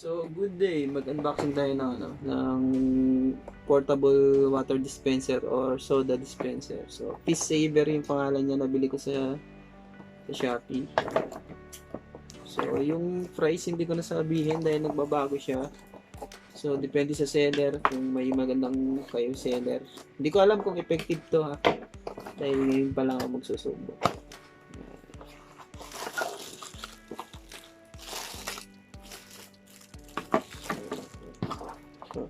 So, good day. Mag-unboxing tayo ng portable water dispenser or soda dispenser. So, Fizz Saver yung pangalan niya, nabili ko sa Shopee. So, yung price hindi ko na sabihin dahil nagbabago siya. So, depende sa seller kung may magandang kayo seller. Hindi ko alam kung effective to ha. Dahil ngayon pa lang ako magsusubok. So,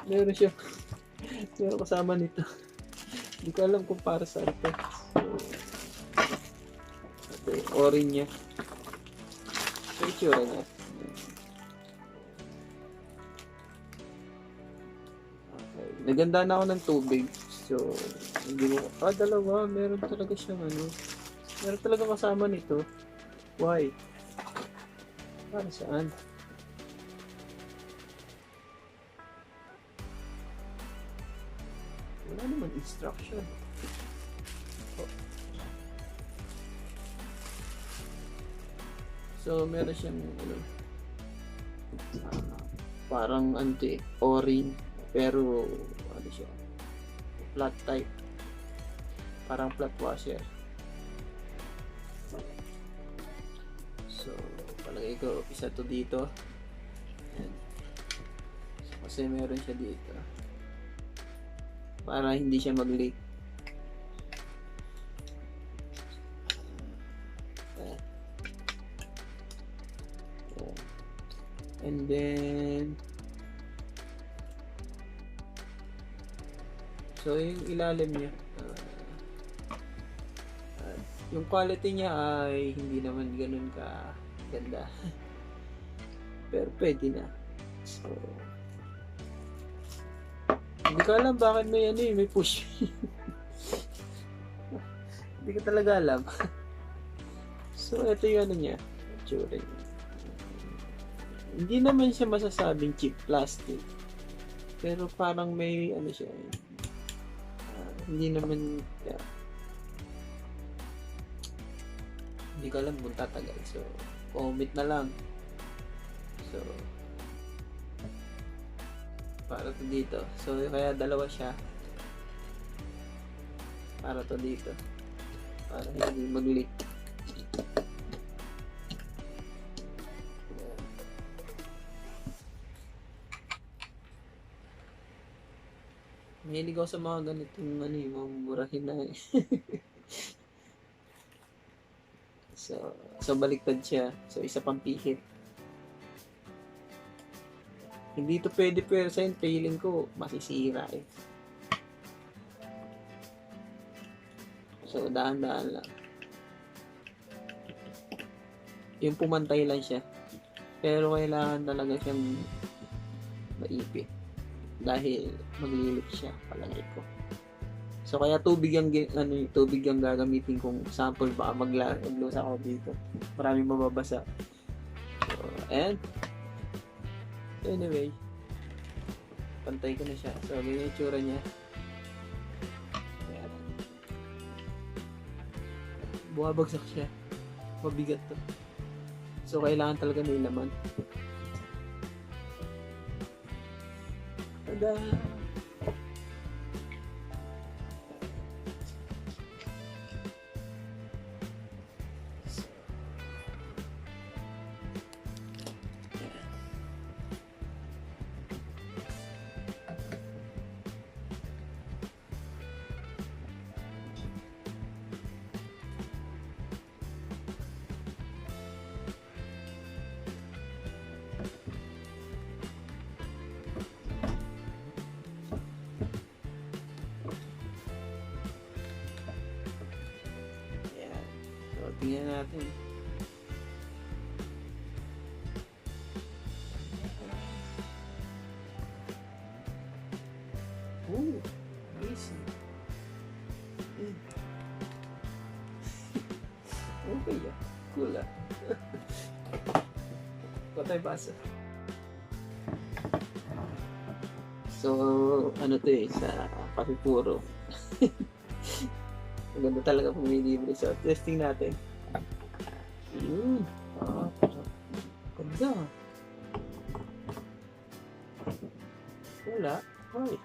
meron siya. Meron kasama nito. Hindi ko alam kung para saan ito. So, ito yung orin niya. Ito yung itsura niya. Okay. Naganda na ako ng tubig. So, hindi mo... dalawa. Meron talaga siyang ano. Meron talaga kasama nito. Why? Para saan? Wala naman instruction. Oh. So, meron siyang ano, parang orange, pero ano siya, flat type. Parang flat washer. So, palagay ko isa to dito. Ayan. So, kasi meron siya dito. Para hindi siya mag-leak. Ayan. Ayan. And then, so yung ilalim niya, yung quality niya ay hindi naman ganun ka ganda. Pero pwede na. So, hindi ko alam bakit may may push. Hindi ko talaga alam. So, ito yung ano niya. Itsura niya. Hindi naman siya masasabing cheap plastic. Pero parang may ano siya. Hindi naman hindi ko alam kung tatagal. So, comment na lang. So, para to dito. So, kaya dalawa siya. Para to dito. Para hindi mag-leak. Mahilig ako sa mga ganitong mga murahin na So baliktad siya. So, isa pang pihit. Hindi to pwede pero sa feeling ko masisira eh. So, dahan-dahan lang. Yung pumantay lang siya. Pero kailangan talaga siyang maipit. Dahil maglilik siya, palagay ko. So, kaya tubig yung gagamitin kong sample. Baka maglos ako dito. Maraming mababasa. So, and anyway, pantay ko na siya. So, ganyan yung tsura niya. Ayan. Buwabagsak siya. Mabigat to. So, kailangan talaga may laman. Tada! Tingnan natin. Oh, easy. Okay ya. Cool ah. Patay basa. So, ano to sa Kapipuro. Maganda talaga pag may libre. So, testing natin. Ah, ganda. Wala. Ay.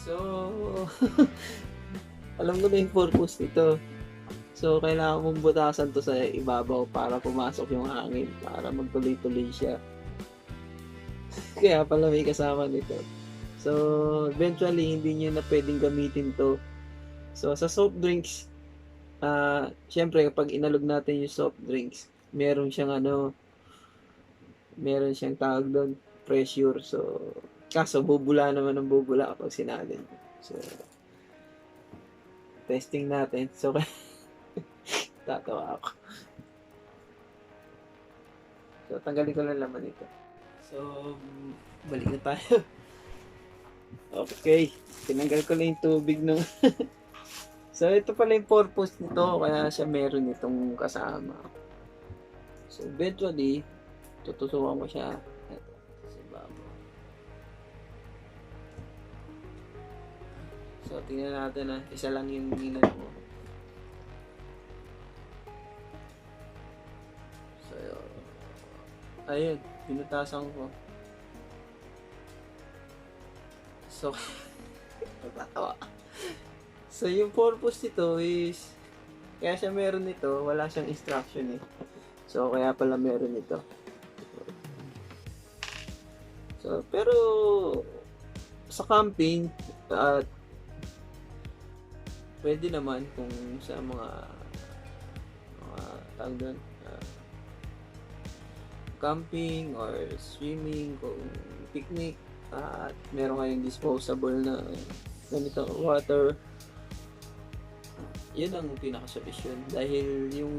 So, alam ko na yung purpose nito. So, kailangan mong butasan to sa ibabaw para pumasok yung hangin, para magtuloy-tuloy siya. Kaya pala may kasama nito. So, eventually, hindi nyo na pwedeng gamitin to. So, sa soft drinks, syempre, kapag inalog natin yung soft drinks, meron siyang tawag doon, pressure. So, kaso, bubula naman ng bubula kapag sinalin. So, testing natin. So, tatawa ako. So, tanggalin ko lang laman ito. So, balik na tayo. Okay. Tinanggal ko lang yung tubig nung so, ito pala yung purpose nito. Kaya siya meron itong kasama. So, eventually, tutusukan ko siya. Ito, sa ibabaw. So, tingnan natin isa lang yung ninan mo. So, ayun. Pinutasan ko. So, natatawa. So, yung purpose nito is, kaya siya meron nito, wala siyang instruction eh. So, kaya pala meron ito. So, pero, sa camping, at pwede naman kung sa mga tawag doon, camping or swimming, kung picnic, at meron kayong disposable na ganito water, yun ang pinaka-solusyon dahil yung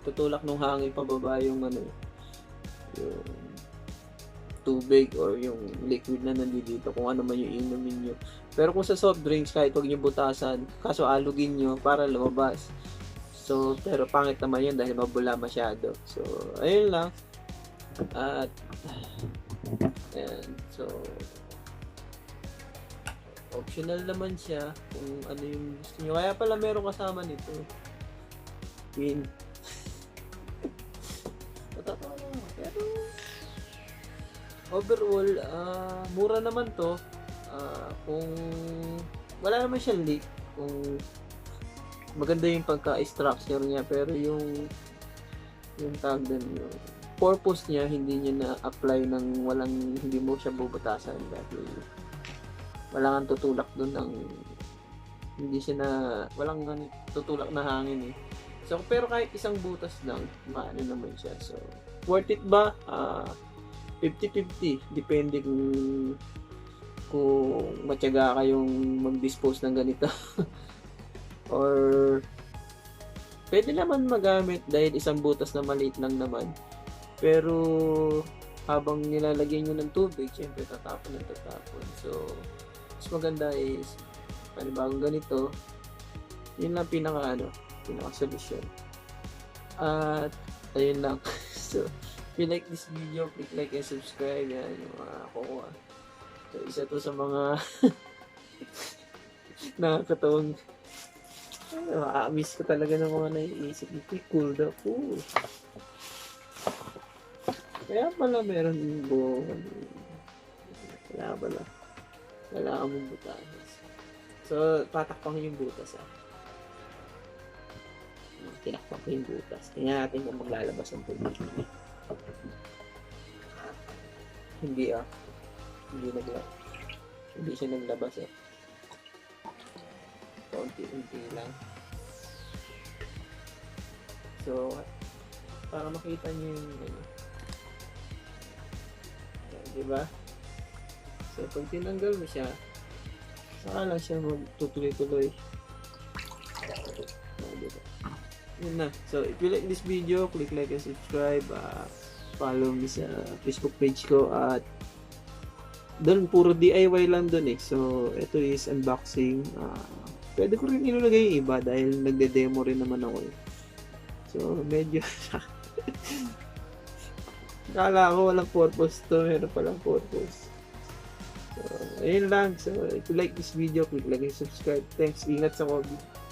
tutulak ng hangin pababa yung yung tubig or yung liquid na nandito kung ano man yung inumin nyo. Pero kung sa soft drinks, kahit wag nyo butasan, kaso alugin nyo para lumabas. So, pero pangit naman yun dahil mabula masyado. So, ayun lang. At, ayan. So, optional naman siya kung ano yung gusto nyo. Kaya pala meron kasama nito. Pin. Matatawa na. Pero, overall, mura naman to. Kung wala naman siyang leak, kung maganda yung pagka-structure niya, pero yung tawag din, yung purpose niya, hindi niya na-apply ng hindi mo siya bubutasan dahil walang tutulak doon ng walang tutulak na hangin eh. So, pero kahit isang butas lang, maano naman siya. So, worth it ba? 50-50. Depende kung matyaga kayong mag-dispose ng ganito. Or pwede naman magamit dahil isang butas na maliit lang naman. Pero habang nilalagyan nyo ng tubig, syempre tatapon. So, mas maganda is panibagong ganito. Yun lang pinaka-solusyon. At ayun lang. So, if you like this video, click like and subscribe. Yan yung mga kukuha. So, isa to sa mga nakakatawang miss ko talaga ng mga naiisip nito. Cool daw. Cool. Kaya pala meron yung buwan. Wala pala. Wala ka mong butas. So, tatakpang yung butas tinakpan ko yung butas. Kaya natin kung maglalabas ang tubig. Hindi Hindi siya naglabas Unti-unti lang. So, para makita nyo yung diba? So, pag tinanggal mo siya, saka lang siya magtutuloy-tuloy. Diba? Yun na. So, if you like this video, click like and subscribe. Follow me sa Facebook page ko. At doon, puro DIY lang doon So, ito is unboxing. Pwede ko rin ilagay yung iba dahil nagde-demo rin naman ako eh. So, medyo akala ko walang purpose to, meron palang purpose. So, ayun lang. So, if you like this video, click like and subscribe. Thanks. Ingat sa COVID.